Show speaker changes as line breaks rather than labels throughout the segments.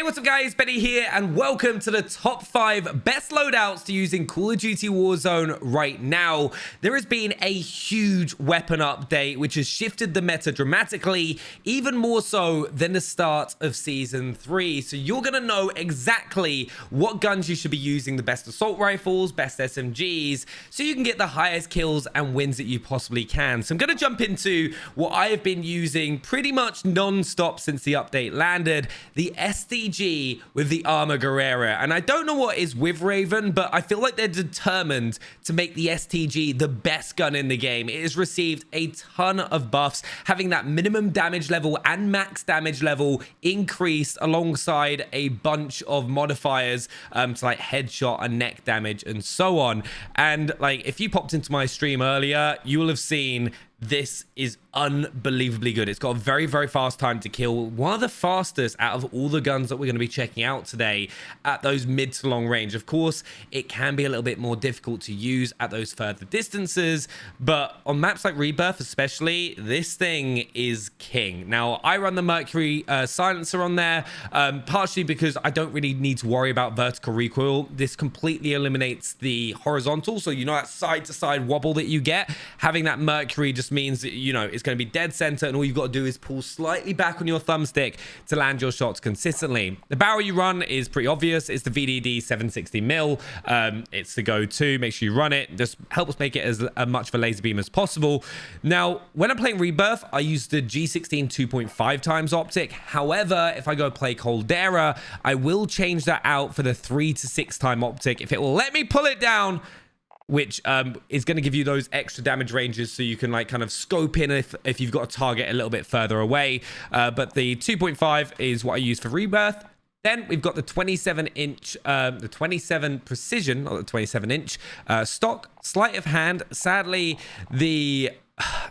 What's up guys, Benny here and welcome to the top 5 best loadouts to use in Call of Duty Warzone right now. There has been a huge weapon update which has shifted the meta dramatically, even more so than the start of Season 3. So you're going to know exactly what guns you should be using, the best assault rifles, best SMGs, so you can get the highest kills and wins that you possibly can. So I'm going to jump into what I have been using pretty much non-stop since the update landed, the SDG with the ARMAGUERRA. And I don't know what is with Raven, but I feel like they're determined to make the STG the best gun in the game. It has received a ton of buffs, having that minimum damage level and max damage level increased alongside a bunch of modifiers to like headshot and neck damage and so on. And like if you popped into my stream earlier, you will have seen this is unbelievably good. It's got a very, very fast time to kill. One of the fastest out of all the guns that we're going to be checking out today at those mid to long range. Of course, it can be a little bit more difficult to use at those further distances, but on maps like Rebirth especially, this thing is king. Now, I run the Mercury silencer on there, partially because I don't really need to worry about vertical recoil. This completely eliminates the horizontal, so you know that side-to-side wobble that you get. Having that Mercury just means that, you know, it's going to be dead center and all you've got to do is pull slightly back on your thumbstick to land your shots consistently. The barrel you run is pretty obvious. It's the VDD 760mm. It's the go-to. Make sure you run it. Just helps make it as much of a laser beam as possible. Now, when I'm playing Rebirth, I use the G16 2.5 times optic. However, if I go play Caldera, I will change that out for the 3 to 6 time optic if it will let me pull it down, which is going to give you those extra damage ranges so you can like kind of scope in if you've got a target a little bit further away. But the 2.5 is what I use for Rebirth. Then we've got the 27-inch, the 27 precision, not the 27-inch stock, sleight of hand. Sadly,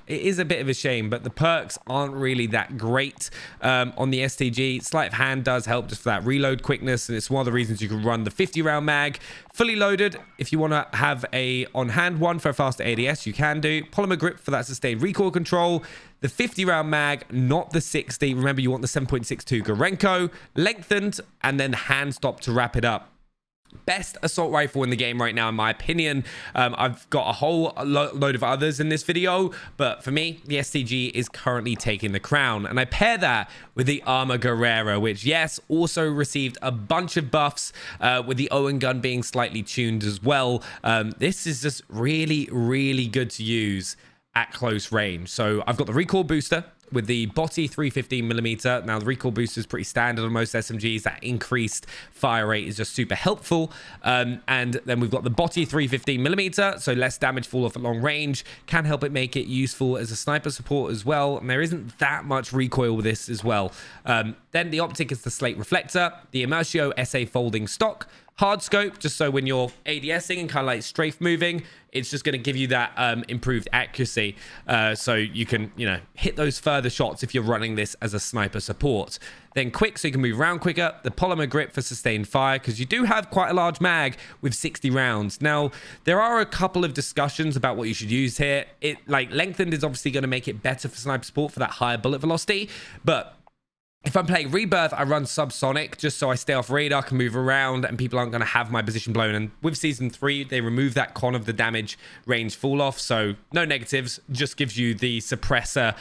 it is a bit of a shame, but the perks aren't really that great on the STG. Sleight of hand does help just for that reload quickness, and it's one of the reasons you can run the 50-round mag fully loaded. If you want to have a on-hand one for a faster ADS, you can do. Polymer grip for that sustained recoil control. The 50-round mag, not the 60. Remember, you want the 7.62 Gorenko, lengthened, and then hand stop to wrap it up. Best assault rifle in the game right now, in my opinion. I've got a whole load of others in this video, but for me, the STG is currently taking the crown. And I pair that with the ARMAGUERRA, which, yes, also received a bunch of buffs, with the OWEN gun being slightly tuned as well. This is just really, really good to use at close range. So I've got the recoil booster with the Botty 315mm. Now, the recoil booster is pretty standard on most SMGs. That increased fire rate is just super helpful. And then we've got the Botty 315mm, so less damage fall off at long range. Can help it make it useful as a sniper support as well. And there isn't that much recoil with this as well. Then the OPTIC is the slate reflector, the Immertio SA folding stock, hard scope, just so when you're ADSing and kind of like strafe moving, it's just going to give you that improved accuracy, so you can, you know, hit those further shots if you're running this as a sniper support. Then quick, so you can move around quicker. The polymer grip for sustained fire, because you do have quite a large mag with 60 rounds. Now, there are a couple of discussions about what you should use here. It like lengthened is obviously going to make it better for sniper support for that higher bullet velocity, but if I'm playing Rebirth, I run subsonic just so I stay off radar, can move around, and people aren't going to have my position blown. And with Season 3, they remove that con of the damage range fall off, so no negatives, just gives you the suppressor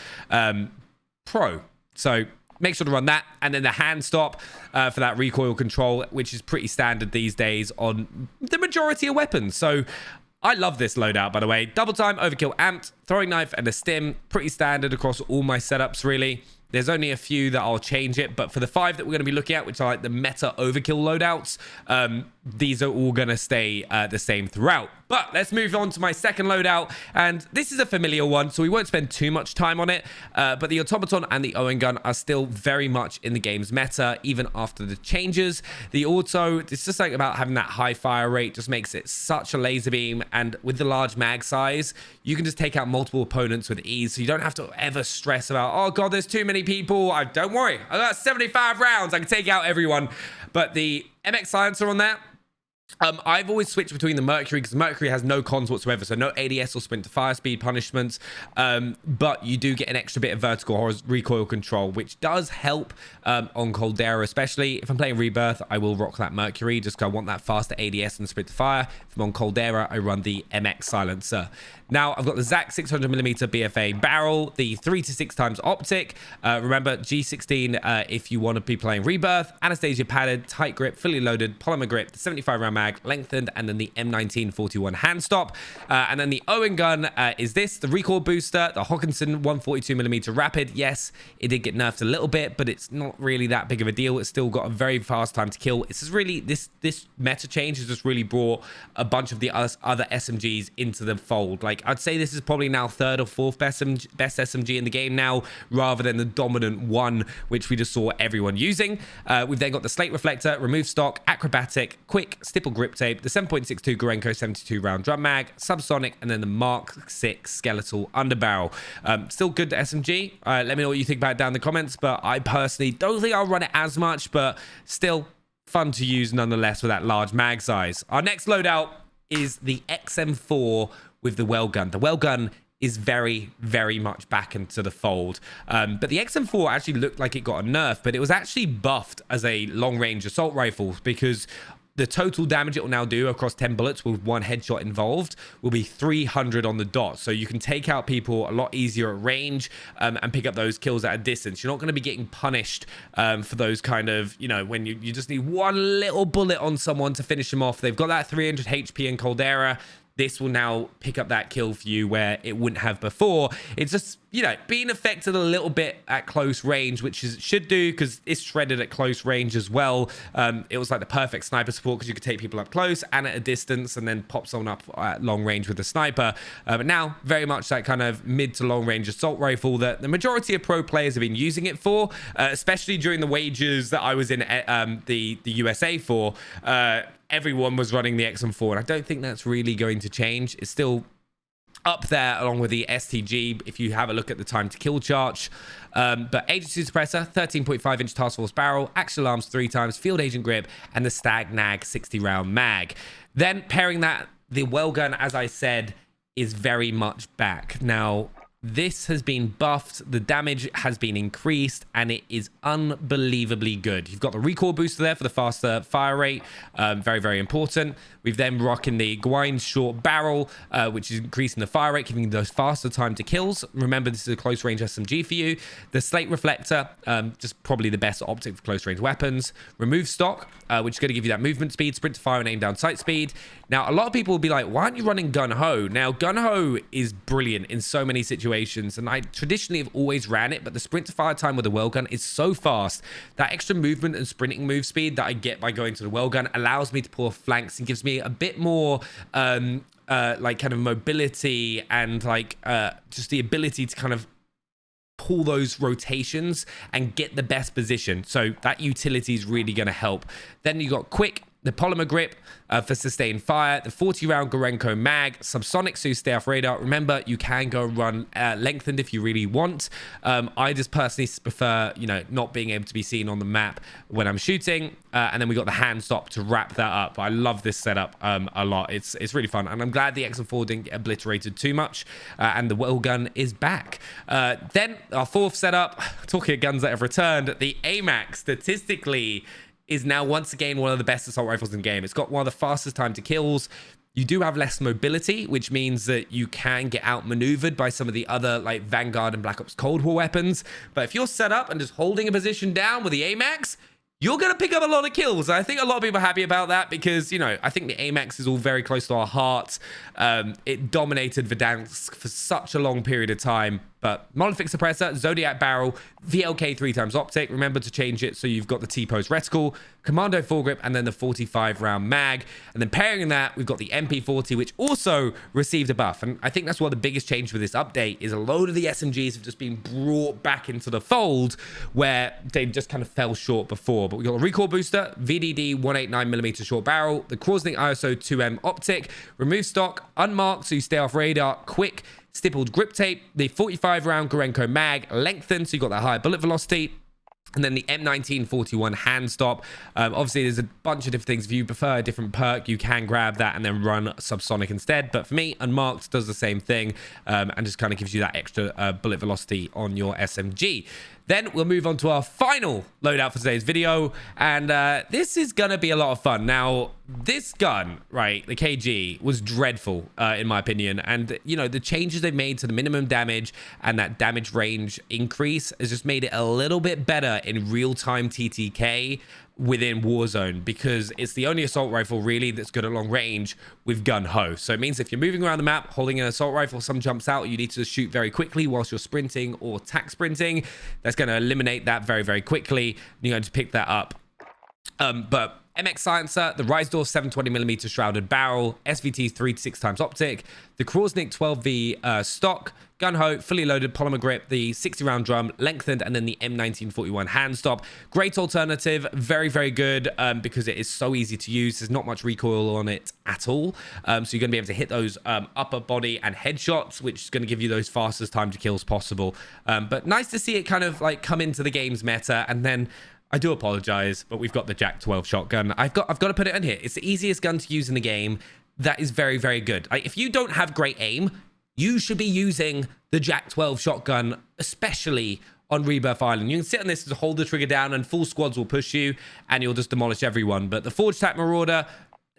pro. So make sure to run that. And then the hand stop for that recoil control, which is pretty standard these days on the majority of weapons. So I love this loadout, by the way. Double time, overkill amped, throwing knife, and a stim. Pretty standard across all my setups, really. There's only a few that I'll change it, but for the 5 that we're going to be looking at, which are like the meta overkill loadouts, these are all going to stay the same throughout. But let's move on to my second loadout, and this is a familiar one, so we won't spend too much time on it, but the Automaton and the OWEN gun are still very much in the game's meta, even after the changes. The Auto, it's just like about having that high fire rate, just makes it such a laser beam, and with the large mag size, you can just take out multiple opponents with ease, so you don't have to ever stress about, oh god, there's too many people. Don't worry, I got 75 rounds, I can take out everyone. But the MX silencer on that, I've always switched between the Mercury because Mercury has no cons whatsoever, so no ADS or sprint to fire speed punishments, but you do get an extra bit of vertical recoil control, which does help on Caldera, especially if I'm playing Rebirth. I will rock that Mercury just because I want that faster ADS and sprint to fire. If I'm on Caldera, I run the MX silencer. Now I've got the ZAC 600mm BFA barrel, the 3 to 6 times optic. Remember G16 if you want to be playing Rebirth. Anastasia padded, tight grip, fully loaded, polymer grip, the 75 round mag, lengthened, and then the M1941 hand stop. And then the Owen gun is this, the recoil booster, the Hawkinson 142mm rapid. Yes, it did get nerfed a little bit, but it's not really that big of a deal. It's still got a very fast time to kill. It's just really, this meta change has just really brought a bunch of the other SMGs into the fold. Like, I'd say this is probably now third or fourth best SMG in the game now, rather than the dominant one, which we just saw everyone using. We've then got the slate reflector, remove stock, acrobatic, quick, stipple grip tape, the 7.62 Gorenko 72 round drum mag, subsonic, and then the Mark 6 skeletal underbarrel. Still good to SMG. Let me know what you think about it down in the comments, but I personally don't think I'll run it as much, but still fun to use nonetheless with that large mag size. Our next loadout is the XM4 with the WELGUN. The WELGUN is very, very much back into the fold. But the XM4 actually looked like it got a nerf, but it was actually buffed as a long-range assault rifle because the total damage it will now do across 10 bullets with one headshot involved will be 300 on the dot. So you can take out people a lot easier at range and pick up those kills at a distance. You're not going to be getting punished for those kind of, you know, when you just need one little bullet on someone to finish them off. They've got that 300 HP in Caldera. This will now pick up that kill for you where it wouldn't have before. It's just, you know, being affected a little bit at close range, which is should do because it's shredded at close range as well. It was like the perfect sniper support because you could take people up close and at a distance and then pop someone up at long range with the sniper. But now very much that kind of mid to long range assault rifle that the majority of pro players have been using it for, especially during the wages that I was in the USA for. Everyone was running the XM4, and I don't think that's really going to change. It's still up there along with the STG if you have a look at the time to kill chart. But agency suppressor, 13.5 inch task force barrel, action alarms 3 times, field agent grip, and the Stag Nag 60 round mag. Then pairing that, the WELGUN, as I said, is very much back. Now, this has been buffed, the damage has been increased, and it is unbelievably good. You've got the recoil booster there for the faster fire rate, very, very important. We've then rocking the Gwine short barrel, which is increasing the fire rate, giving you those faster time to kills. Remember, this is a close range SMG for you. The slate reflector, just probably the best optic for close range weapons. Remove stock, which is going to give you that movement speed, sprint to fire, and aim down sight speed. Now, a lot of people will be like, why aren't you running gun ho? Now, gun ho is brilliant in so many situations, and I traditionally have always ran it, but the sprint to fire time with the WELGUN is so fast. That extra movement and sprinting move speed that I get by going to the WELGUN allows me to pull off flanks and gives me a bit more like kind of mobility and like just the ability to kind of pull those rotations and get the best position. So that utility is really going to help. Then you got quick, the polymer grip for sustained fire, the 40 round Gorenko mag, subsonic so you stay off radar. Remember, you can go run lengthened if you really want. I just personally prefer, you know, not being able to be seen on the map when I'm shooting. And then we got the hand stop to wrap that up. I love this setup a lot. It's really fun, and I'm glad the XM4 didn't get obliterated too much. And the WELGUN is back. Then our fourth setup, talking of guns that have returned, the AMAX statistically is now once again one of the best assault rifles in the game. It's got one of the fastest time to kills. You do have less mobility, which means that you can get outmaneuvered by some of the other like Vanguard and Black Ops Cold War weapons. But if you're set up and just holding a position down with the AMAX, you're going to pick up a lot of kills. I think a lot of people are happy about that because, you know, I think the AMAX is all very close to our hearts. It dominated Verdansk for such a long period of time. But monolithic suppressor, Zodiac barrel, VLK 3 times optic. Remember to change it so you've got the T-pose reticle, commando foregrip, and then the 45 round mag. And then pairing that, we've got the MP40, which also received a buff. And I think that's one of the biggest changes with this update is a load of the SMGs have just been brought back into the fold where they just kind of fell short before. But we got a recoil booster, VDD 189mm short barrel, the Krosnik ISO 2M optic, remove stock, unmarked so you stay off radar, quick, stippled grip tape, the 45 round Gorenko mag, lengthened so you got that higher bullet velocity, And then the M1941 hand stop. Obviously, there's a bunch of different things. If you prefer a different perk, you can grab that and then run subsonic instead. But for me, unmarked does the same thing and just kind of gives you that extra bullet velocity on your SMG. Then we'll move on to our final loadout for today's video. And this is going to be a lot of fun. Now, this gun, right, the KG, was dreadful, in my opinion. And, you know, the changes they've made to the minimum damage and that damage range increase has just made it a little bit better in real-time TTK within Warzone, because it's the only assault rifle really that's good at long range with gun ho. So it means if you're moving around the map holding an assault rifle, some jumps out, you need to shoot very quickly whilst you're sprinting or tac sprinting. That's going to eliminate that very, very quickly. You're going to pick that up. But MX Silencer, the Rise Door 720mm shrouded barrel, SVT 3 to 6 times optic, the Krosnick 12V stock, gun ho, fully loaded polymer grip, the 60 round drum, lengthened, and then the M1941 hand stop. Great alternative, very, very good because it is so easy to use. There's not much recoil on it at all. So you're going to be able to hit those upper body and headshots, which is going to give you those fastest time to kills possible. But nice to see it kind of like come into the game's meta. And then I do apologize, but we've got the Jack 12 shotgun. I've got to put it in here. It's the easiest gun to use in the game. That is very, very good. Like, if you don't have great aim, you should be using the Jack 12 shotgun, especially on Rebirth Island. You can sit on this to hold the trigger down and full squads will push you and you'll just demolish everyone. But the Forge Tac Marauder,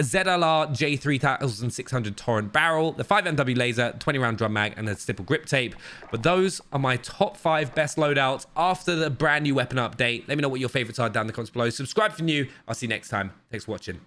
ZLR J3600 Torrent barrel, the 5MW laser, 20 round drum mag, and the stipple grip tape. But those are my top 5 best loadouts after the brand new weapon update. Let me know what your favorites are down in the comments below. Subscribe if you're new. I'll see you next time. Thanks for watching.